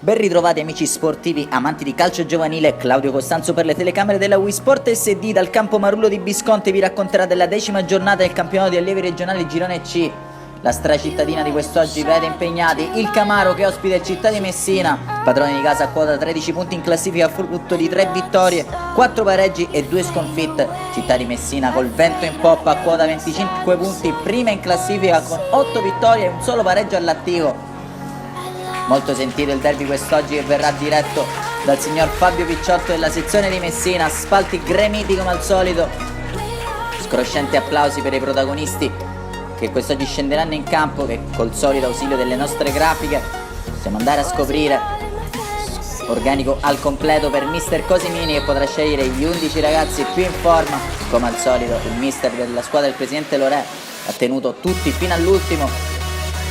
Ben ritrovati amici sportivi, amanti di calcio giovanile, Claudio Costanzo per le telecamere della Wii Sport SD dal campo Marullo di Visconti vi racconterà della 10ª giornata del campionato di allievi regionali Girone C. La stracittadina di quest'oggi vede impegnati il Camaro che ospita il Città di Messina, padroni di casa a quota 13 punti in classifica frutto di 3 vittorie, 4 pareggi e 2 sconfitte. Città di Messina col vento in poppa a quota 25 punti, prima in classifica con 8 vittorie e un solo pareggio all'attivo. Molto sentito il derby quest'oggi che verrà diretto dal signor Fabio Picciotto della sezione di Messina, spalti gremiti come al solito, scroscienti applausi per i protagonisti che quest'oggi scenderanno in campo, che col solito ausilio delle nostre grafiche possiamo andare a scoprire. Organico al completo per mister Cosimini che potrà scegliere gli 11 ragazzi più in forma. Come al solito il mister della squadra del presidente Lorè ha tenuto tutti fino all'ultimo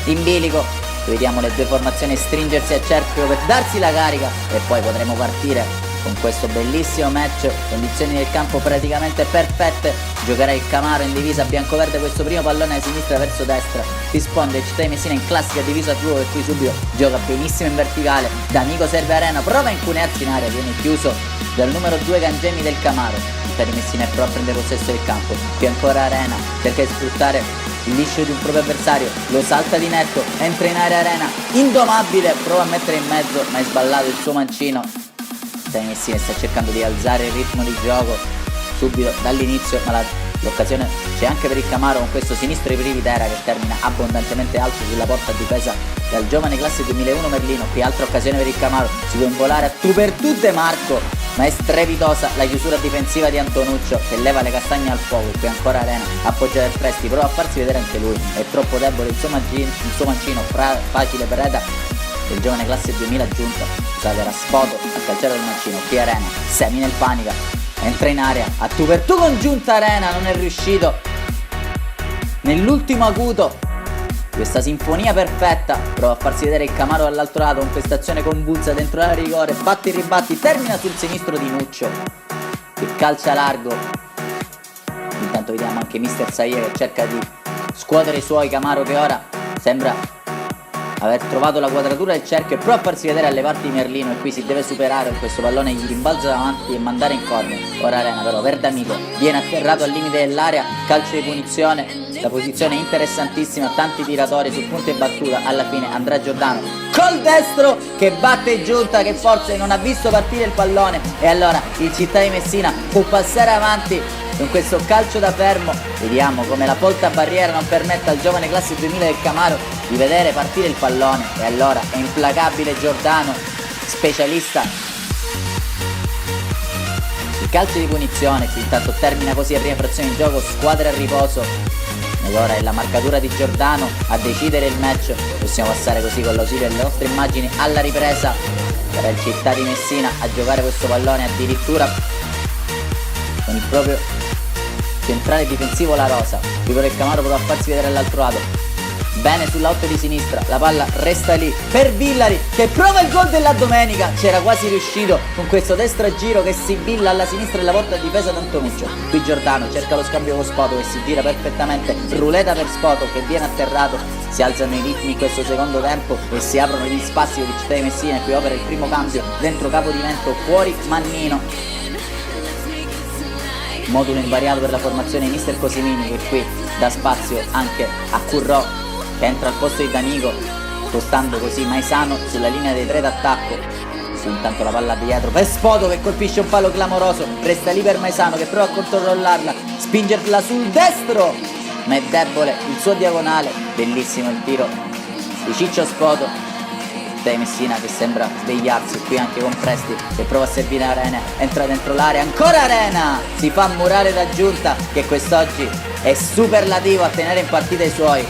in bilico. Vediamo le due formazioni stringersi a cerchio per darsi la carica e poi potremo partire con questo bellissimo match. Condizioni del campo praticamente perfette. Giocherà il Camaro in divisa biancoverde, questo primo pallone da sinistra verso destra, risponde il Città di Messina in classica divisa blu e qui subito gioca benissimo in verticale. D'Amico serve Arena, prova a incunearsi in area, viene chiuso dal numero 2 Gangemi del Camaro. Città di Messina è però a prendere possesso del campo, più ancora Arena cerca di sfruttare il liscio di un proprio avversario, lo salta di netto, entra in area Arena, indomabile, prova a mettere in mezzo ma è sballato il suo mancino. Città di Messina sta cercando di alzare il ritmo di gioco subito dall'inizio, ma l'occasione c'è anche per il Camaro con questo sinistro di Privitera che termina abbondantemente alto sulla porta difesa dal giovane classe 2001 Merlino. Qui altra occasione per il Camaro, si può involare a tu per tu De Marco, ma è strepitosa la chiusura difensiva di Antonuccio che leva le castagne al fuoco. Qui ancora Arena, appoggia del Presti, prova a farsi vedere anche lui, è troppo debole il suo mancino, facile preda del giovane classe 2000 aggiunta. Scusate, era Spoto a calciare il mancino. Qui Arena, semina il panica, entra in area, a tu per tu con Giunta Arena, non è riuscito nell'ultimo acuto questa sinfonia perfetta, prova a farsi vedere il Camaro dall'altro lato con questa azione convulsa dentro l'area di rigore, batti e ribatti, termina sul sinistro di Nuccio che calcia largo. Intanto vediamo anche mister Saia che cerca di scuotere i suoi. Camaro che ora sembra aver trovato la quadratura del cerchio e prova a farsi vedere alle parti di Merlino, e qui si deve superare, questo pallone gli rimbalza davanti e mandare in corner. Ora Arena però per D'Amico viene atterrato al limite dell'area, calcio di punizione, la posizione è interessantissima, tanti tiratori sul punto e battuta, alla fine Andrea Giordano col destro che batte Giunta che forse non ha visto partire il pallone, e allora il Città di Messina può passare avanti con questo calcio da fermo. Vediamo come la volta barriera non permette al giovane classe 2000 del Camaro di vedere partire il pallone, e allora è implacabile Giordano, specialista il calcio di punizione. Qui intanto termina così la prima frazione di gioco, squadra a riposo, ed ora è la marcatura di Giordano a decidere il match. Possiamo passare così con l'ausilio delle nostre immagini alla ripresa. Sarà il Città di Messina a giocare questo pallone addirittura con il proprio centrale difensivo La Rosa. Qui per il Camaro prova a farsi vedere all'altro lato, bene sull'out di sinistra, la palla resta lì per Villari che prova il gol della domenica, c'era quasi riuscito con questo destro giro che si billa alla sinistra della porta di difesa d'Antonuccio. Qui Giordano cerca lo scambio con Spoto che si gira perfettamente, ruleta per Spoto che viene atterrato. Si alzano i ritmi in questo secondo tempo e si aprono gli spazi di Città di Messina, e qui opera il primo cambio dentro Capodimento, fuori Mannino. Modulo invariato per la formazione di mister Cosimini che qui dà spazio anche a Currò che entra al posto di D'Amico, spostando così Maisano sulla linea dei 3 d'attacco. Sì, intanto la palla dietro per Spoto che colpisce un palo clamoroso, resta lì per Maisano che prova a controllarla, spingerla sul destro ma è debole il suo diagonale. Bellissimo il tiro di Ciccio Spoto. Città di Messina che sembra svegliarsi, qui anche con Presti che prova a servire Arena, entra dentro l'area, ancora Arena, si fa murare da Giunta che quest'oggi è superlativo a tenere in partita i suoi.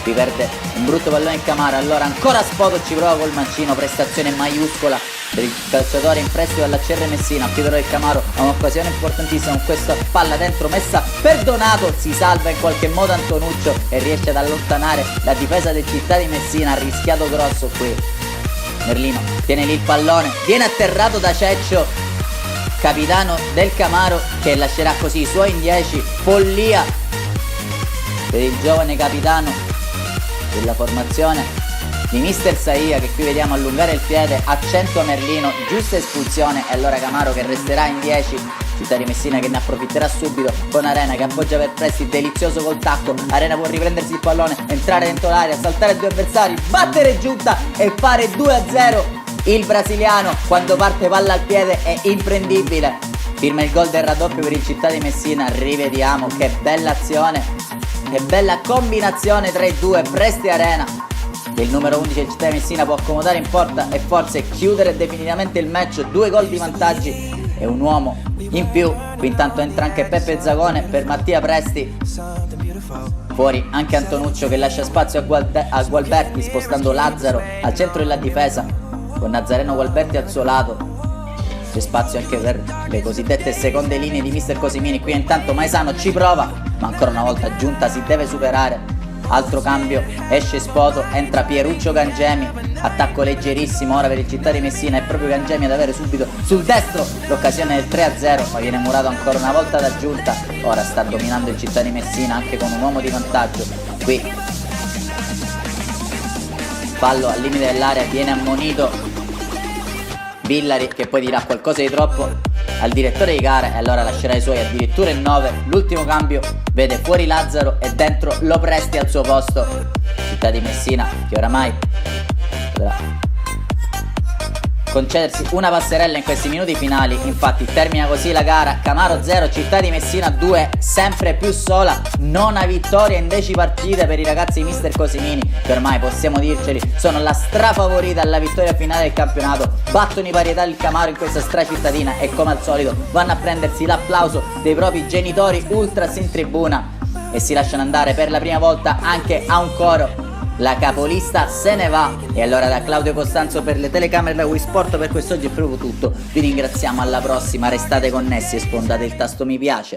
Qui perde un brutto pallone in Camara, allora ancora Spoto ci prova col mancino, prestazione maiuscola per il calciatore in prestito dalla CR Messina. Qui però il Camaro ha un'occasione importantissima con questa palla dentro messa per Donato, si salva in qualche modo Antonuccio e riesce ad allontanare la difesa del Città di Messina, ha rischiato grosso qui. Merlino tiene lì il pallone, viene atterrato da Ceccio, capitano del Camaro, che lascerà così i suoi in 10, follia per il giovane capitano della formazione di mister Saia, che qui vediamo allungare il piede, accento a Merlino, giusta espulsione, e allora Camaro che resterà in 10. Città di Messina che ne approfitterà subito con Arena che appoggia per Presti, delizioso col tacco. Arena può riprendersi il pallone, entrare dentro l'area, saltare due avversari, battere giunta e fare 2-0. Il brasiliano, quando parte palla al piede, è imprendibile. Firma il gol del raddoppio per il Città di Messina. Rivediamo che bella azione, che bella combinazione tra i due, Presti e Arena. Il numero 11 del Città di Messina può accomodare in porta e forse chiudere definitivamente il match. 2 gol di vantaggi e un uomo in più. Qui intanto entra anche Peppe Zagone per Mattia Presti. Fuori anche Antonuccio che lascia spazio a Gualberti, spostando Lazzaro al centro della difesa con Nazareno Gualberti al suo lato. C'è spazio anche per le cosiddette seconde linee di mister Cosimini. Qui intanto Maesano ci prova, ma ancora una volta Giunta si deve superare. Altro cambio, esce Spoto, entra Pieruccio Gangemi, attacco leggerissimo ora per il Città di Messina. È proprio Gangemi ad avere subito sul destro l'occasione del 3-0, ma viene murato ancora una volta da Giunta. Ora sta dominando il Città di Messina anche con un uomo di vantaggio. Qui fallo al limite dell'area, viene ammonito Villari, che poi dirà qualcosa di troppo al direttore di gara e allora lascerà i suoi addirittura in 9. L'ultimo cambio vede fuori Lazzaro e dentro Lo Presti al suo posto. Città di Messina che oramai potrà concedersi una passerella in questi minuti finali. Infatti termina così la gara: Camaro 0, Città di Messina 2, sempre più sola. Nona vittoria in 10 partite per i ragazzi di mister Cosimini, che ormai possiamo dirceli sono la strafavorita alla vittoria finale del campionato. Battono i parietà il Camaro in questa stracittadina e come al solito vanno a prendersi l'applauso dei propri genitori ultras in tribuna e si lasciano andare per la prima volta anche a un coro. La capolista se ne va. E allora da Claudio Costanzo per le telecamere della Wii Sport per quest'oggi è proprio tutto. Vi ringraziamo, alla prossima, restate connessi e sfondate il tasto mi piace.